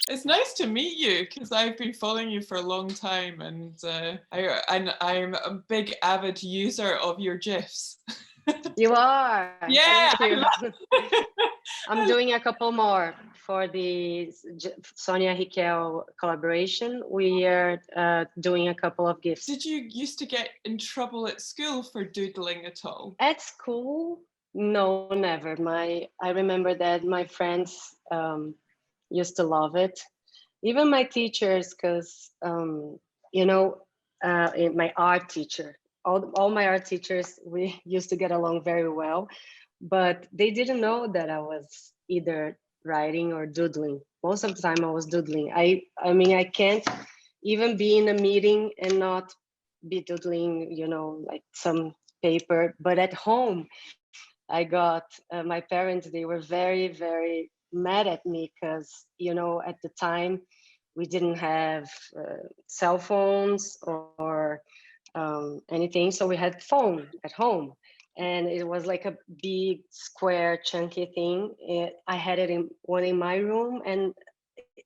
It's nice to meet you because I've been following you for a long time, and I'm a big avid user of your GIFs. You are. Yeah, Thank you. I I'm love. doing a couple more for the Sonia Rykiel collaboration. We are doing a couple of gifts. Did you used to get in trouble at school for doodling at all? At school, no, never. I remember that my friends used to love it. Even my teachers, because you know, my art teacher, all my art teachers, we used to get along very well, but they didn't know that I was either writing or doodling. Most of the time I was doodling. I mean, I can't even be in a meeting and not be doodling, you know, like some paper. But at home, I got my parents, they were very, very mad at me because, you know, at the time we didn't have cell phones or anything. So we had phone at home, and it was like a big square chunky thing. I had it in one in my room, and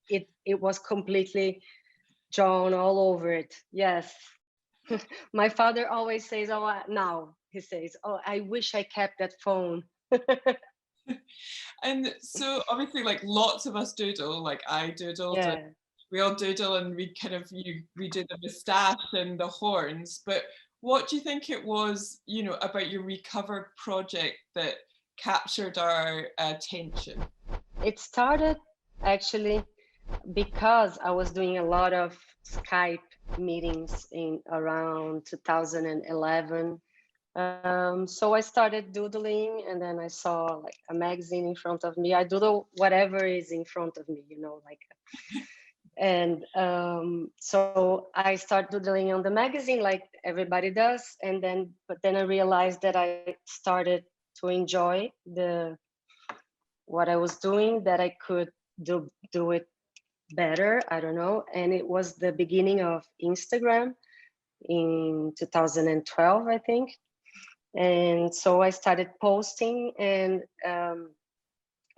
it was completely drawn all over it. Yes. My father always says, oh, now he says, oh, I wish I kept that phone. And so obviously, like lots of us doodle, like I doodled, and Yeah. we all doodle, and we kind of we do the moustache and the horns. But what do you think it was, about your Recover project that captured our attention? It started actually because I was doing a lot of Skype meetings in around 2011. So I started doodling, and then I saw like a magazine in front of me. I doodle whatever is in front of me, you know, like. And so I started doodling on the magazine like everybody does, but then I realized that I started to enjoy the what I was doing, that I could do it better. I don't know. And it was the beginning of Instagram in 2012, I think. And so I started posting, and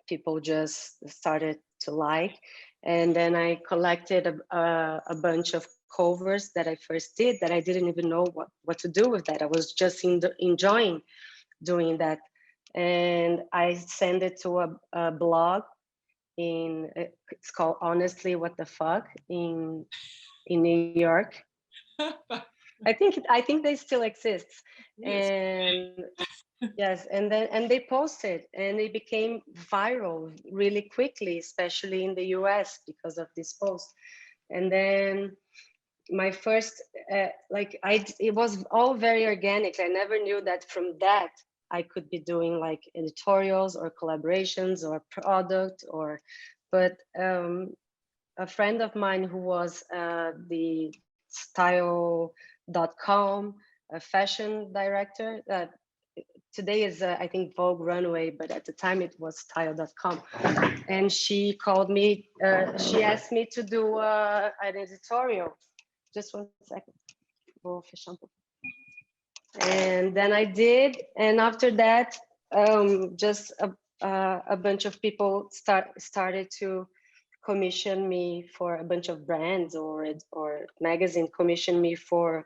people just started to like. And then I collected a bunch of covers that I first did that I didn't even know what to do with that. I was just enjoying doing that. And I sent it to a blog it's called Honestly What the Fuck in New York. I think they still exist. Yes. And yes, and they posted, and it became viral really quickly, especially in the US because of this post. And then my first it was all very organic. I never knew that from that I could be doing like editorials or collaborations or product or but a friend of mine who was the style.com fashion director. Today is, I think, Vogue Runway, but at the time it was style.com. And she called me, she asked me to do an editorial. Just 1 second. Vou fechar pouco. And then I did. And after that, just a bunch of people started to commission me for a bunch of brands, or magazine commission me for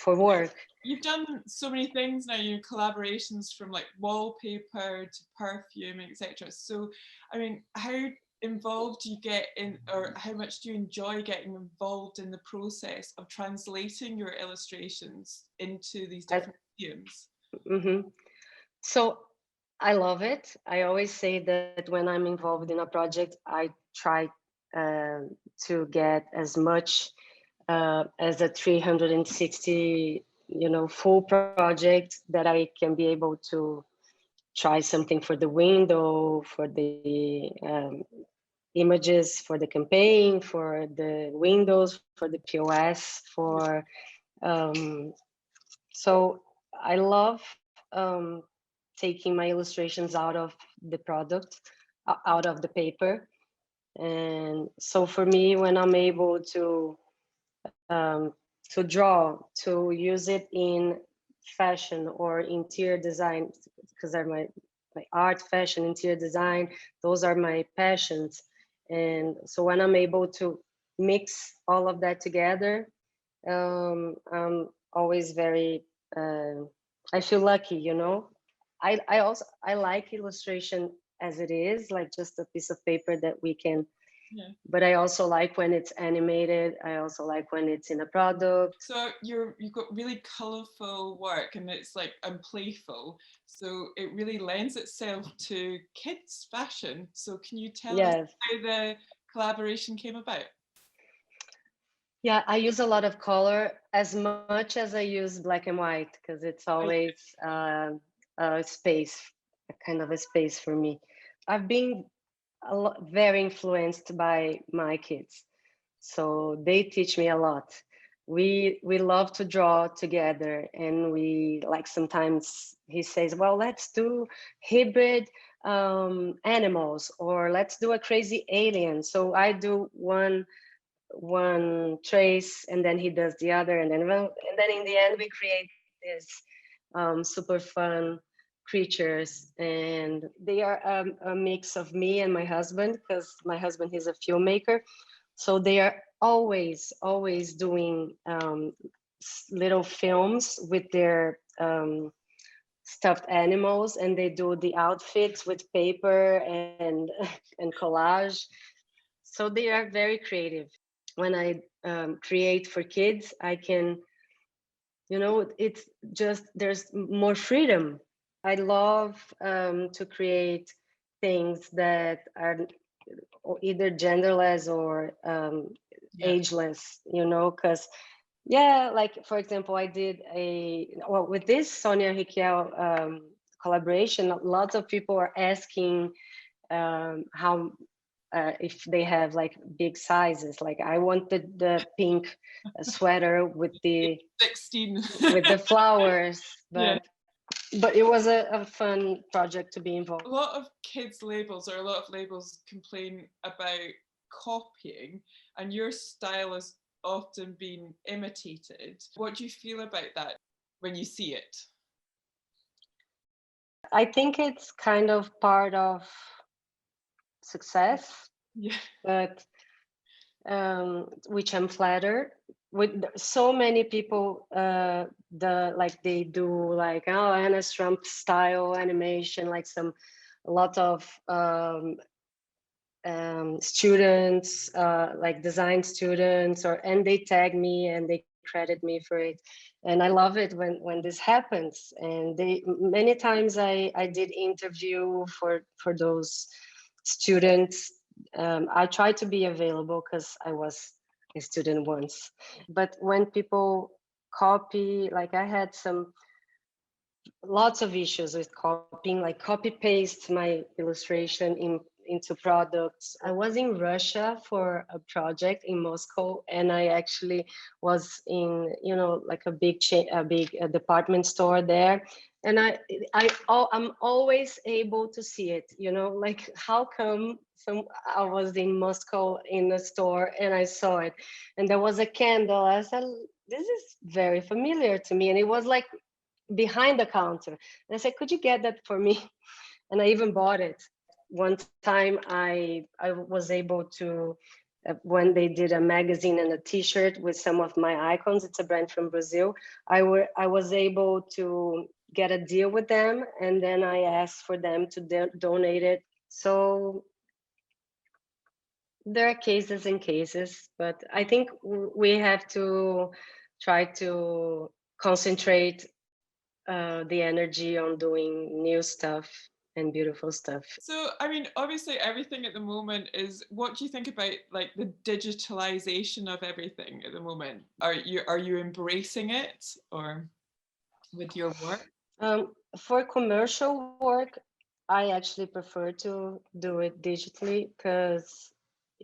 work. You've done so many things now, collaborations from like wallpaper to perfume, etc. So, I mean, how involved do you get in, or how much do you enjoy getting involved in the process of translating your illustrations into these different mediums? Mm-hmm. So I love it. I always say that when I'm involved in a project, I try to get as much as a 360, full project, that I can be able to try something for the window, for the images, for the campaign, for the windows, for the POS, so I love taking my illustrations out of the product, out of the paper. And so for me, when I'm able to draw, to use it in fashion or interior design, because they're my art, fashion, interior design, those are my passions. And so when I'm able to mix all of that together, I'm always very, I feel lucky, you know. I like illustration as it is, like just a piece of paper that we can, Yeah. but I also like when it's animated. I also like when it's in a product. So you've got really colourful work, and it's like and playful. So it really lends itself to kids fashion. So can you tell us Yes. how the collaboration came about? Yeah, I use a lot of color as much as I use black and white because it's always a space, a kind of a space for me. I've been very influenced by my kids, so they teach me a lot. We love to draw together, and we like sometimes he says, "Well, let's do hybrid animals, or let's do a crazy alien." So I do one trace, and then he does the other, and then in the end we create this super fun creatures, and they are a mix of me and my husband, because my husband is a filmmaker. So they are always doing little films with their stuffed animals, and they do the outfits with paper and and collage. So they are very creative. When I create for kids, I can, you know, it's just there's more freedom. I love to create things that are either genderless or Yeah. ageless, you know, because yeah, like for example, I did with this Sonia Rykiel collaboration. Lots of people are asking how if they have like big sizes. Like I wanted the pink sweater with the 16. flowers, Yeah. but it was a fun project to be involved. A lot of kids labels, or a lot of labels, complain about copying, and your style has often been imitated. What do you feel about that when you see it? I think it's kind of part of success, Yeah. but which I'm flattered with. So many people they do like, oh, Ana Strumpf style animation, like a lot of students, like design students, and they tag me and they credit me for it, and I love it when this happens. And they many times I did interview for those students. I try to be available because I was a student once, but when people copy, like I had lots of issues with copying, like copy paste my illustration into products. I was in Russia for a project in Moscow, and I actually was in, you know, like a big department store there. And I'm always able to see it, you know, like how come I was in Moscow in a store and I saw it, and there was a candle. I said, this is very familiar to me, and it was like behind the counter. And I said, could you get that for me? And I even bought it. One time I was able to, when they did a magazine and a t-shirt with some of my icons, it's a brand from Brazil, I was able to get a deal with them, and then I asked for them to donate it. So there are cases and cases, but I think we have to try to concentrate the energy on doing new stuff and beautiful stuff. So, I mean, obviously, everything at the moment is. What do you think about like the digitalization of everything at the moment? Are you embracing it, or with your work? For commercial work, I actually prefer to do it digitally because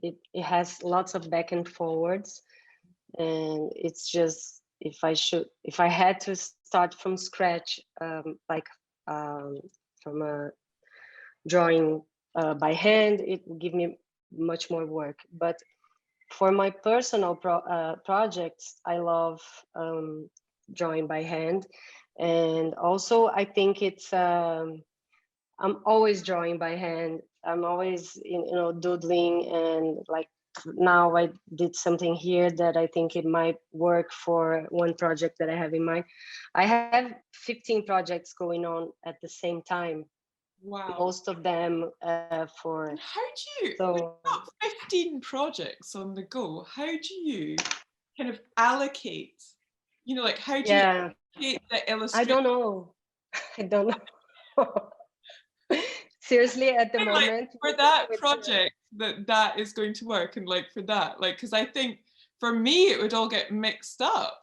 it has lots of back and forwards, and it's just if I had to start from scratch, um, from a drawing by hand, it would give me much more work. But for my personal projects, I love drawing by hand, and also I think it's I'm always drawing by hand. I'm always, doodling, and like now I did something here that I think it might work for one project that I have in mind. I have 15 projects going on at the same time. Wow. Most of them for And how do you, when so you've got 15 projects on the go, how do you kind of allocate, like how do you yeah, allocate the I illustration? don't know. I don't know. Seriously, at the Like moment for that project that is going to work, and like for that, like, because I think for me it would all get mixed up.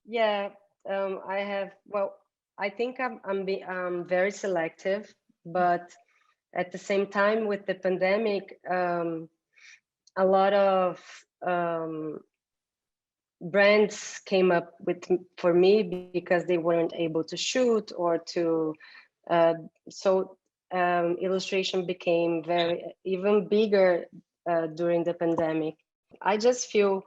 yeah, I have, well, I think I'm very selective, but at the same time with the pandemic, a lot of brands came up with for me because they weren't able to shoot or to uh, so illustration became very even bigger during the pandemic. I just feel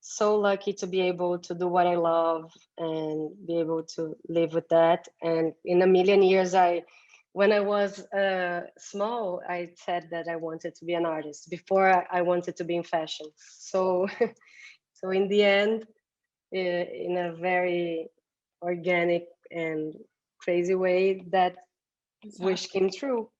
so lucky to be able to do what I love and be able to live with that. And in a million years, when I was small, I said that I wanted to be an artist. Before I wanted to be in fashion. So, so in the end, in a very organic and crazy way, that wish came true.